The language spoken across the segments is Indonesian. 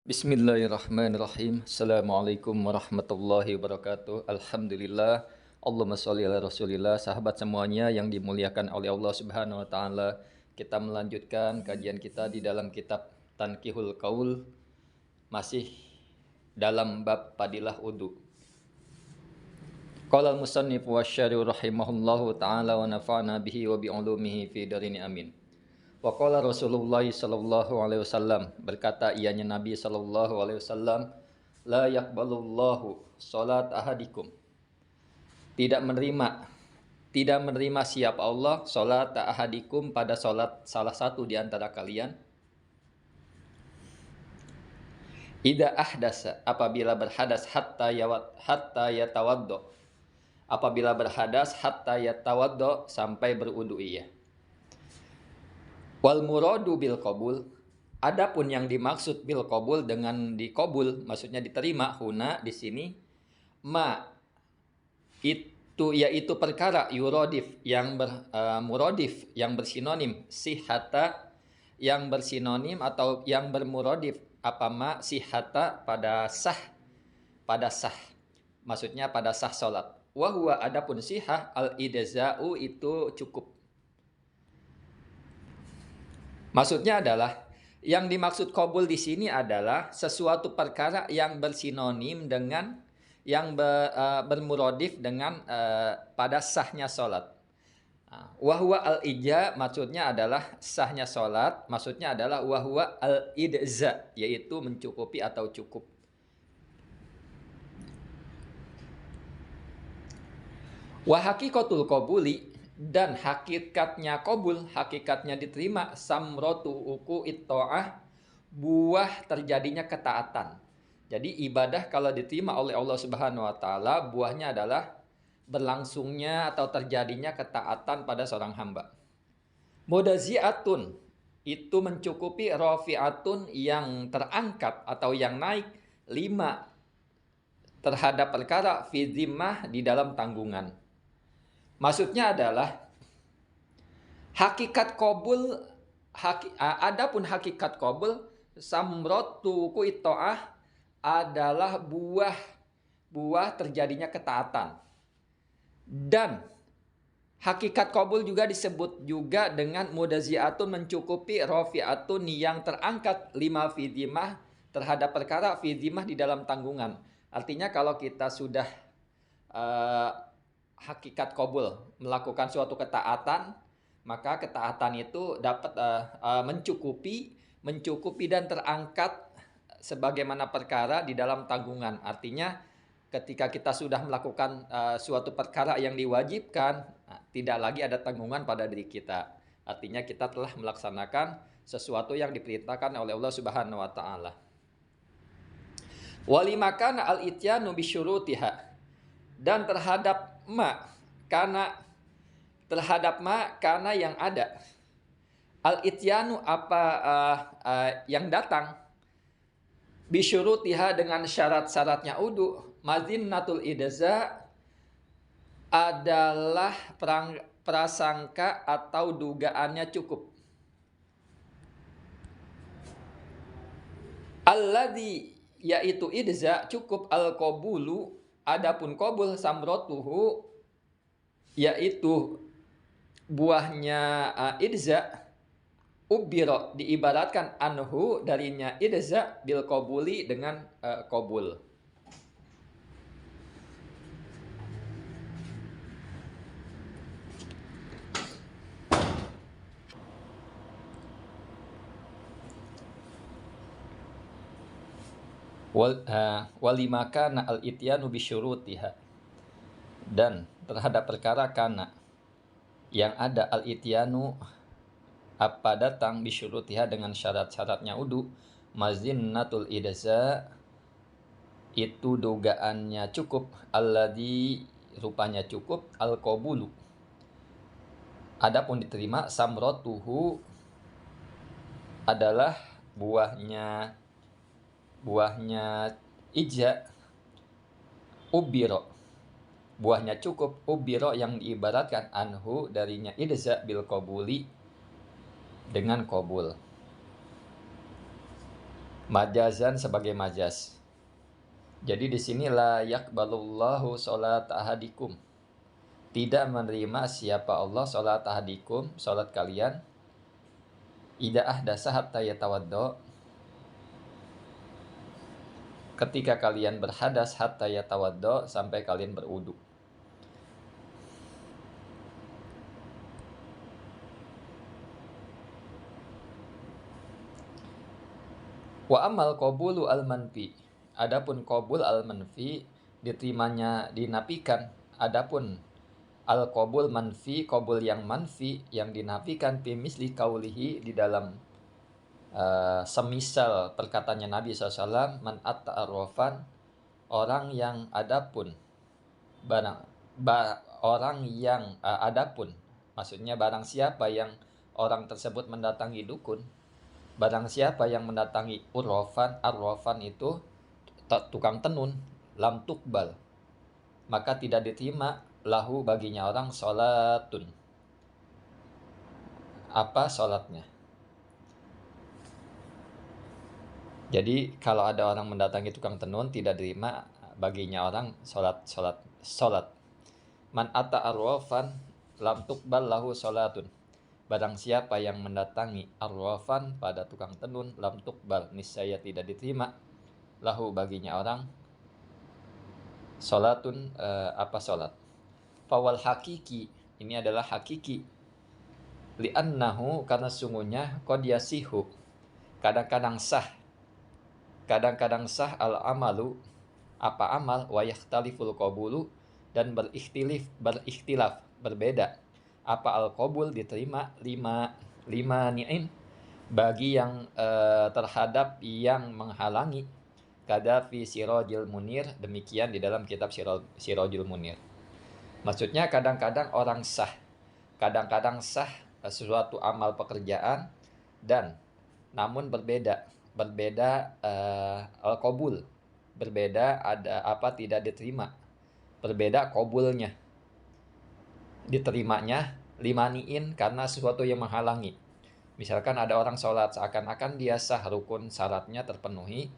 Bismillahirrahmanirrahim. Assalamualaikum warahmatullahi wabarakatuh. Alhamdulillah. Allahumma sholli ala Rasulillah. Sahabat semuanya yang dimuliakan oleh Allah Subhanahu wa taala. Kita melanjutkan kajian kita di dalam kitab Tanqihul Qaul, masih dalam bab fadilah wudu. Qala al-musannif wa syarih rahimahullahu taala wa nafa'na bihi wa bi ulumihi fi darini amin. Wa qala Rasulullah sallallahu alaihi wasallam, berkata ianya Nabi sallallahu alaihi wasallam, la yaqbalullahu salat ahadikum. Tidak menerima siapa Allah salat ahadikum pada salat salah satu di antara kalian. Idza ahdasa, apabila berhadas hatta yatawaddo. Apabila berhadas hatta yatawaddo, sampai berwudu ia. Wal muradu bil qabul, adapun yang dimaksud bil qabul dengan dikabul, maksudnya diterima, huna di sini ma itu yaitu perkara yurodif yang murodif yang bersinonim, sihata yang bersinonim atau yang bermurodif apa ma sihata pada sah, maksudnya pada sah salat. Wa huwa adapun sihah al idza'u itu cukup. Maksudnya adalah yang dimaksud qabul di sini adalah sesuatu perkara yang bersinonim dengan yang bermurodif dengan pada sahnya salat. Wahwa al-ija maksudnya adalah sahnya salat, maksudnya adalah wahwa al-idza yaitu mencukupi atau cukup. Wa haqiqatul qabuli, dan hakikatnya qabul, hakikatnya diterima, samrotu uku itta'ah, buah terjadinya ketaatan. Jadi ibadah kalau diterima oleh Allah Subhanahu wa taala, buahnya adalah berlangsungnya atau terjadinya ketaatan pada seorang hamba. Mudaziatun itu mencukupi, rafi'atun yang terangkat atau yang naik, 5 terhadap perkara fi zimmah di dalam tanggungan. Maksudnya adalah hakikat qabul, adapun hakikat qabul, samrotu kuitoah adalah buah terjadinya ketaatan. Dan hakikat qabul juga disebut juga dengan mudaziatun mencukupi, rafi'atun yang terangkat, 5 fidimah terhadap perkara fidimah di dalam tanggungan. Artinya kalau kita sudah hakikat qabul melakukan suatu ketaatan, maka ketaatan itu dapat mencukupi dan terangkat sebagaimana perkara di dalam tanggungan. Artinya ketika kita sudah melakukan suatu perkara yang diwajibkan, tidak lagi ada tanggungan pada diri kita. Artinya kita telah melaksanakan sesuatu yang diperintahkan oleh Allah Subhanahu wa taala. Walimakana al-ityanu bisyurutiha, dan terhadap karena yang ada al-ityanu yang datang bisyurutiha dengan syarat-syaratnya wudu, mazinnatul idza adalah prasangka atau dugaannya cukup. Alladzi yaitu idza cukup, al-qabulu adapun qabul, samrotuhu yaitu buahnya idza, ubiro diibaratkan anhu darinya idza bil qabuli dengan qabul. Walimaka na al-ityanu bisyurutiha, dan terhadap perkara kana yang ada al-ityanu apa datang bisyurutiha dengan syarat-syaratnya wudu, mazinnatul idza itu dugaannya cukup, alladzi rupanya cukup, al-qabulu adapun diterima, samrotuhu adalah buahnya ija, ubiro buahnya cukup, ubiro yang diibaratkan anhu darinya idza bil qabuli dengan qabul. Majazan sebagai majaz. Jadi di sini la yaqbalullahu sholat ahadikum. Tidak menerima siapa Allah sholat ahadikum, sholat kalian. Ida ahdasa hatta yatawaddo. Ketika kalian berhadas hatta yatawaddo, sampai kalian berwudu. Wa amal qabulu al-manfi. Adapun qabul al-manfi diterimanya dinafikan. Adapun al-qabul manfi, qabul yang manfi yang dinafikan fi misli qaulihi di dalam semisal perkataannya Nabi SAW, man at-ta'arrafan, orang yang adapun adapun maksudnya barang siapa yang orang tersebut mendatangi dukun, barang siapa yang mendatangi arrafan itu tukang tenun, lam tukbal, maka tidak diterima lahu baginya orang sholatun. Apa sholatnya? Jadi kalau ada orang mendatangi tukang tenun, tidak diterima baginya orang sholat. Man ata arrafan lam tukbal lahu sholatun. Barang siapa yang mendatangi arwafan pada tukang tenun, lam tukbal, niscaya tidak diterima lahu baginya orang sholatun, apa sholat. Fawal hakiki, ini adalah hakiki. Li'annahu, karena sungguhnya qad yasihu, kadang-kadang sah al-amalu, apa amal, wa yakhtaliful qabulu, dan berikhtilaf, berbeda. Apa al-qabul diterima lima ni'in bagi yang terhadap yang menghalangi, kada fi sirajil munir, demikian di dalam kitab sirajil munir. Maksudnya kadang-kadang sah sesuatu amal pekerjaan, dan namun berbeda al-qabul, berbeda ada apa tidak diterima, berbeda qabulnya, diterimanya limaniin karena sesuatu yang menghalangi. Misalkan ada orang sholat seakan-akan dia sah, rukun syaratnya terpenuhi.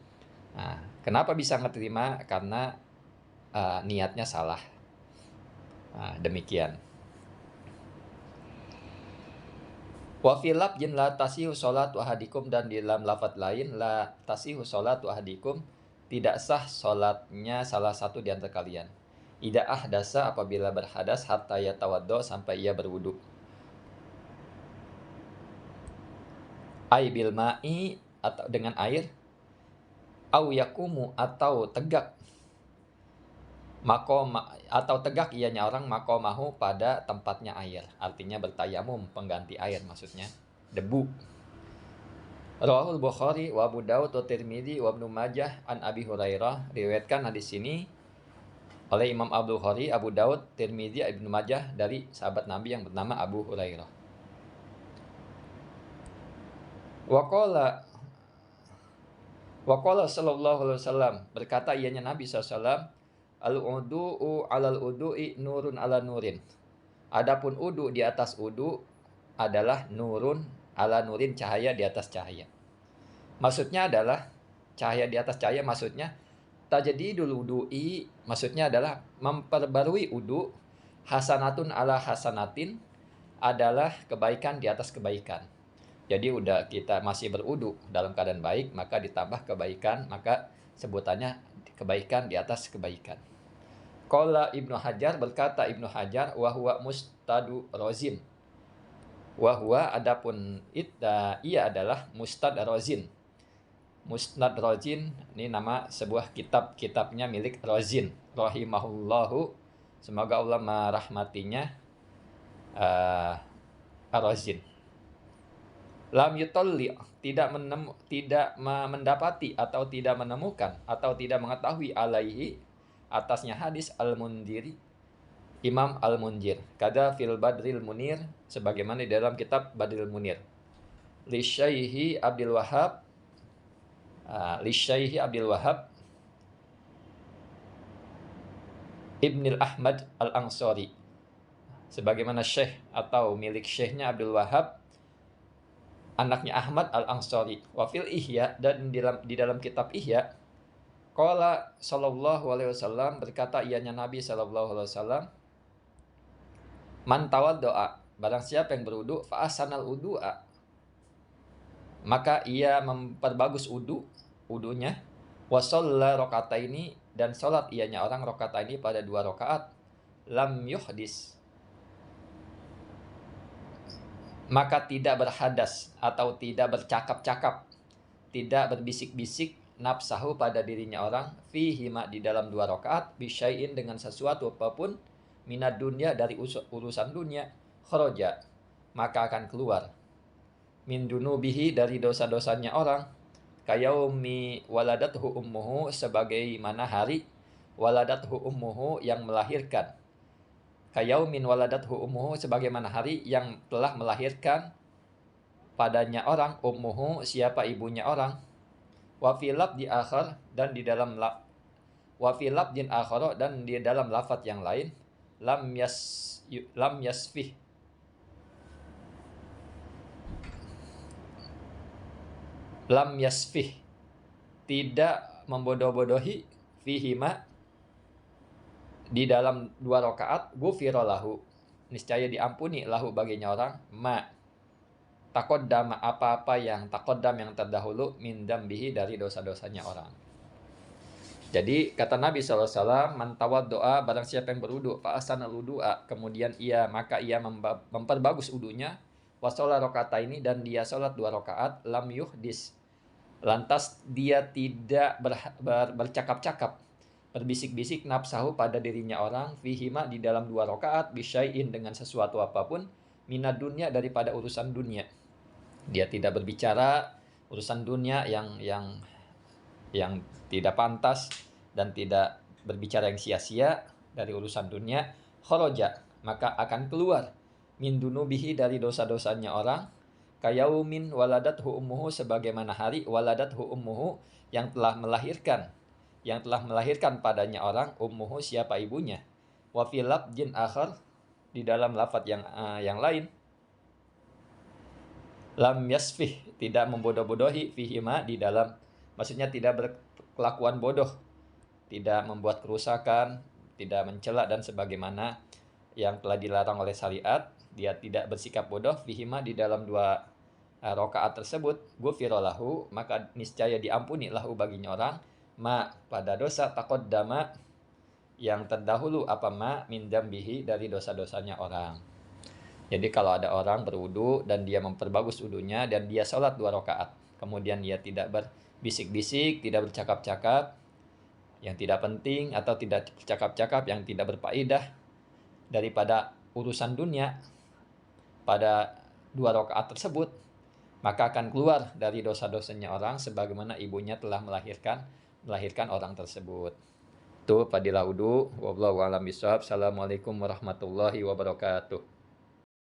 Nah, kenapa bisa ngeterima? Karena niatnya salah. Nah, demikian. Wa fil lafzin la tasihu sholatu ahadikum, dan di dalam lafaz lain la tasihu sholatu ahadikum, tidak sah sholatnya salah satu di antara kalian. Ida ahdasa, apabila berhadas, hatta yatawaddo, sampai ia berwudu. Ai bil ma'i, atau dengan air, au yakumu, atau tegak, atau tegak ianya orang makomahu, pada tempatnya air, artinya bertayamum, pengganti air maksudnya, debu. Rawahul Bukhari wa Abu Daud wa Tirmidzi wa Ibnu Majah an Abi Hurairah, riwayatkan hadis ini oleh Imam Abu Bukhari, Abu Daud, Tirmidzi, Ibnu Majah dari sahabat Nabi yang bernama Abu Hurairah. Waqala sallallahu alaihi wasallam, berkata ianya Nabi SAW, al-udu'u alal udu'i nurun ala nurin. Adapun udu di atas udu adalah nurun ala nurin, cahaya di atas cahaya. Maksudnya adalah cahaya di atas cahaya, maksudnya tajdidul wudu'i, maksudnya adalah memperbarui wudu, hasanatun ala hasanatin, adalah kebaikan di atas kebaikan. Jadi udah kita masih berwudu dalam keadaan baik, maka ditambah kebaikan, maka sebutannya kebaikan di atas kebaikan. Qala Ibnu Hajar, berkata Ibnu Hajar, wa huwa mustadu rozin. Wa huwa, adapun ia adalah mustad rozin. Musnad Rozin ini nama sebuah kitabnya milik Rozin rahimahullahu, semoga Allah merahmatinya, Rozin. Lam yutalli, tidak mendapati atau tidak menemukan atau tidak mengetahui alaihi, atasnya hadis Al-Mundiri, Imam Al-Munzir, kada fil Badril Munir, sebagaimana di dalam kitab Badril Munir, li Syaihi Abdul Wahab, Ibnil Ahmad Al-Ansari, sebagaimana syekh atau milik syekhnya Abdul Wahab anaknya Ahmad Al-Ansari. Wa fil Ihya, dan di dalam kitab Ihya, qala sallallahu alaihi wasallam, berkata ianya Nabi sallallahu alaihi wasallam, man tawaddoa, barang siapa yang berwudu, fa ahsanal wudu'a, maka ia memperbagus wudunya, wa shalla rakaataini, dan salat ianya orang rakaataini pada 2 rakaat, lam yuhdis, maka tidak berhadas atau tidak bercakap-cakap, tidak berbisik-bisik, nafsahu pada dirinya orang, fihima di dalam 2 rakaat, bisyai'in dengan sesuatu apapun, minad dunya dari urusan dunia, kharaja, maka akan keluar, min dunubihi dari dosa-dosanya orang, kayaumi waladathu ummuhu, sebagaimana hari waladathu ummuhu yang melahirkan, kayaumin waladathu ummuhu sebagaimana hari yang telah melahirkan padanya orang, ummuhu siapa ibunya orang, wa fi labdi akhar, dan di dalam wa fi labdin akhar, dan di dalam lafaz yang lain, lam yasfih, lam yasfih, tidak membodoh-bodohi, fihima di dalam 2 rakaat, ghufira lahu, niscaya diampuni lahu baginya orang, ma taqaddama, apa-apa yang taqaddam yang terdahulu, min dambihi dari dosa-dosanya orang. Jadi kata Nabi SAW, man tawaddoa, barang siapa yang berwudu, fa ahsanal wudu'a, kemudian maka ia memperbagus wudunya, wa sholla rakaataini, dan dia sholat 2 rakaat, lam yuhdis, lantas dia tidak bercakap-cakap, berbisik-bisik, nafsahu pada dirinya orang, fihima di dalam 2 rakaat, bisyai'in dengan sesuatu apapun, minad dunya daripada urusan dunia. Dia tidak berbicara urusan dunia yang tidak pantas, dan tidak berbicara yang sia-sia dari urusan dunia, kharaja, maka akan keluar, min dunubihi dari dosa-dosanya orang, kayaumin waladathu ummuhu sebagaimana hari waladathu ummuhu yang telah melahirkan padanya orang, ummuhu siapa ibunya, wa fil labdin akhar, di dalam lafaz yang lain, lam yasfih, tidak membodoh-bodohi, fihima di dalam, maksudnya tidak berkelakuan bodoh, tidak membuat kerusakan, tidak mencela dan sebagaimana yang telah dilarang oleh syariat. Dia tidak bersikap bodoh, fihima di dalam 2 rakaat tersebut, ghufira lahu, maka niscaya diampuni lahu baginya orang, ma pada dosa, taqaddama yang terdahulu, apa ma min dambihi dari dosa-dosanya orang. Jadi kalau ada orang berwudu dan dia memperbagus wudunya dan dia sholat 2 rakaat, kemudian dia tidak berbisik-bisik, tidak bercakap-cakap yang tidak penting, atau tidak bercakap-cakap yang tidak berfaedah daripada urusan dunia pada 2 rakaat tersebut, maka akan keluar dari dosa-dosanya orang sebagaimana ibunya telah melahirkan orang tersebut. Itu fadilah wudu. Wallahu a'lam bishawab. Assalamualaikum warahmatullahi wabarakatuh.